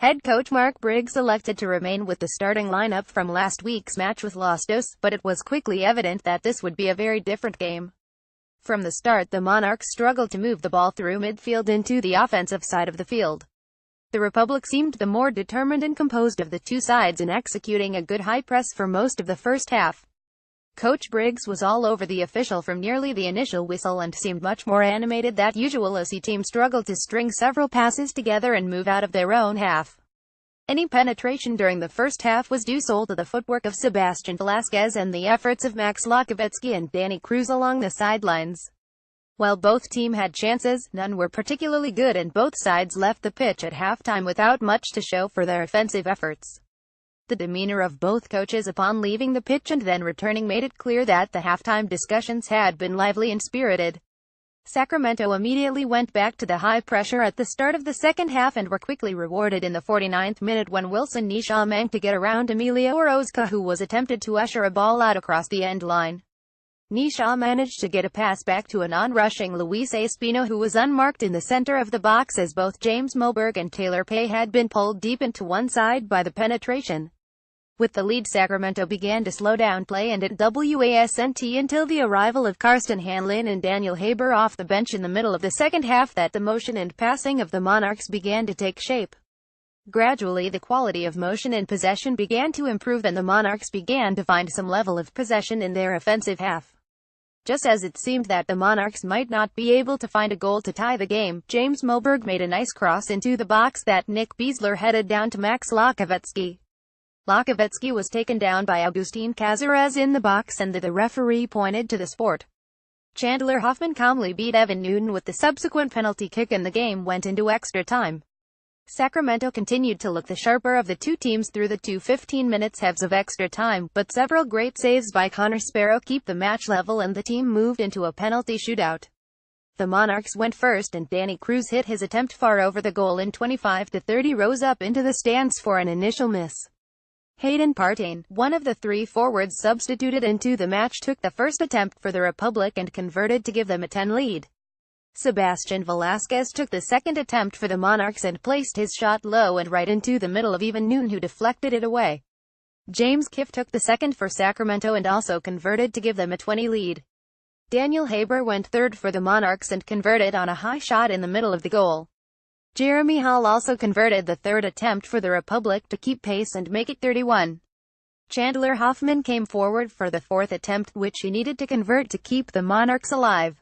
Head coach Mark Briggs elected to remain with the starting lineup from last week's match with Los Dos, but it was quickly evident that this would be a very different game. From the start, the Monarchs struggled to move the ball through midfield into the offensive side of the field. The Republic seemed the more determined and composed of the two sides in executing a good high press for most of the first half. Coach Briggs was all over the official from nearly the initial whistle and seemed much more animated than usual as his team struggled to string several passes together and move out of their own half. Any penetration during the first half was due solely to the footwork of Sebastian Velasquez and the efforts of Max Lachowicki and Danny Cruz along the sidelines. While both teams had chances, none were particularly good and both sides left the pitch at halftime without much to show for their offensive efforts. The demeanor of both coaches upon leaving the pitch and then returning made it clear that the halftime discussions had been lively and spirited. Sacramento immediately went back to the high pressure at the start of the second half and were quickly rewarded in the 49th minute when Wilson Nisha managed to get around Emilio Orozco, who was attempted to usher a ball out across the end line. Nisha managed to get a pass back to a non-rushing Luis Espino, who was unmarked in the center of the box as both James Moberg and Taylor Pay had been pulled deep into one side by the penetration. With the lead, Sacramento began to slow down play and at WASNT until the arrival of Karsten Hanlon and Daniel Haber off the bench in the middle of the second half that the motion and passing of the Monarchs began to take shape. Gradually, the quality of motion and possession began to improve and the Monarchs began to find some level of possession in their offensive half. Just as it seemed that the Monarchs might not be able to find a goal to tie the game, James Moberg made a nice cross into the box that Nick Biesler headed down to Max Lachowicki. Lachowicki was taken down by Agustin Cazares in the box and the referee pointed to the sport. Chandler Hoffman calmly beat Evan Newton with the subsequent penalty kick and the game went into extra time. Sacramento continued to look the sharper of the two teams through the two 15-minute halves of extra time, but several great saves by Connor Sparrow kept the match level and the team moved into a penalty shootout. The Monarchs went first and Danny Cruz hit his attempt far over the goal in 25-30 rows up into the stands for an initial miss. Hayden Partain, one of the three forwards substituted into the match, took the first attempt for the Republic and converted to give them a 10 lead. Sebastian Velasquez took the second attempt for the Monarchs and placed his shot low and right into the middle of Evan Newton, who deflected it away. James Kiff took the second for Sacramento and also converted to give them a 20 lead. Daniel Haber went third for the Monarchs and converted on a high shot in the middle of the goal. Jeremy Hall also converted the third attempt for the Republic to keep pace and make it 31. Chandler Hoffman came forward for the fourth attempt, which he needed to convert to keep the Monarchs alive.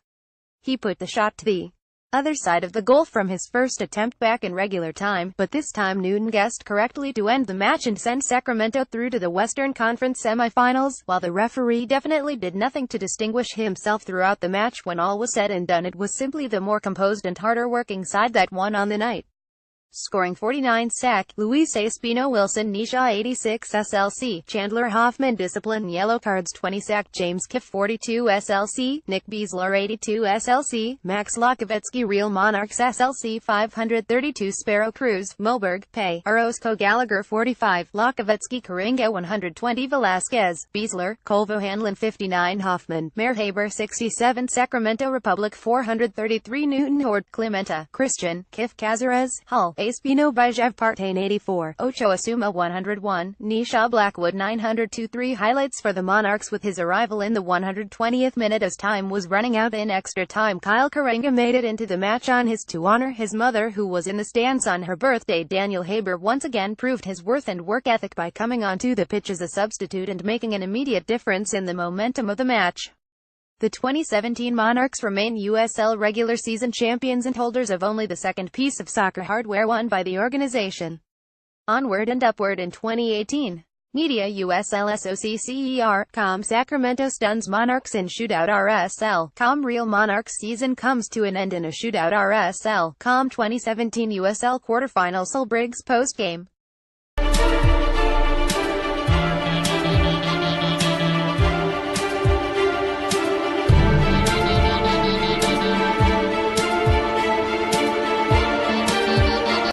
He put the shot to the other side of the goal from his first attempt back in regular time, but this time Newton guessed correctly to end the match and send Sacramento through to the Western Conference semifinals. While the referee definitely did nothing to distinguish himself throughout the match, when all was said and done it was simply the more composed and harder working side that won on the night. Scoring 49 sack, Luis Espino, Wilson Nisha 86 SLC, Chandler Hoffman discipline yellow cards 20 sack, James Kiff 42 SLC, Nick Biesler 82 SLC, Max Lachowicki Real Monarchs SLC 532 Sparrow Cruz, Moberg, Pay, Orozco Gallagher 45, Lachowicki Karinga 120 Velasquez, Biesler, Colvo Hanlon 59 Hoffman, Mayor Haber 67 Sacramento Republic 433 Newton Horde, Clementa, Christian, Kiff Cazares, Hull, Espino Bajev Partain 84, Ocho Asuma 101, Nisha Blackwood 902. 3 highlights for the Monarchs with his arrival in the 120th minute as time was running out in extra time. Kyle Karenga made it into the match to honor his mother, who was in the stands on her birthday. Daniel Haber once again proved his worth and work ethic by coming onto the pitch as a substitute and making an immediate difference in the momentum of the match. The 2017 Monarchs remain USL regular season champions and holders of only the second piece of soccer hardware won by the organization. Onward and upward in 2018. Media USL Sacramento stuns Monarchs in shootout RSL. Real Monarchs season comes to an end in a shootout RSL. 2017 USL quarterfinal. Briggs postgame.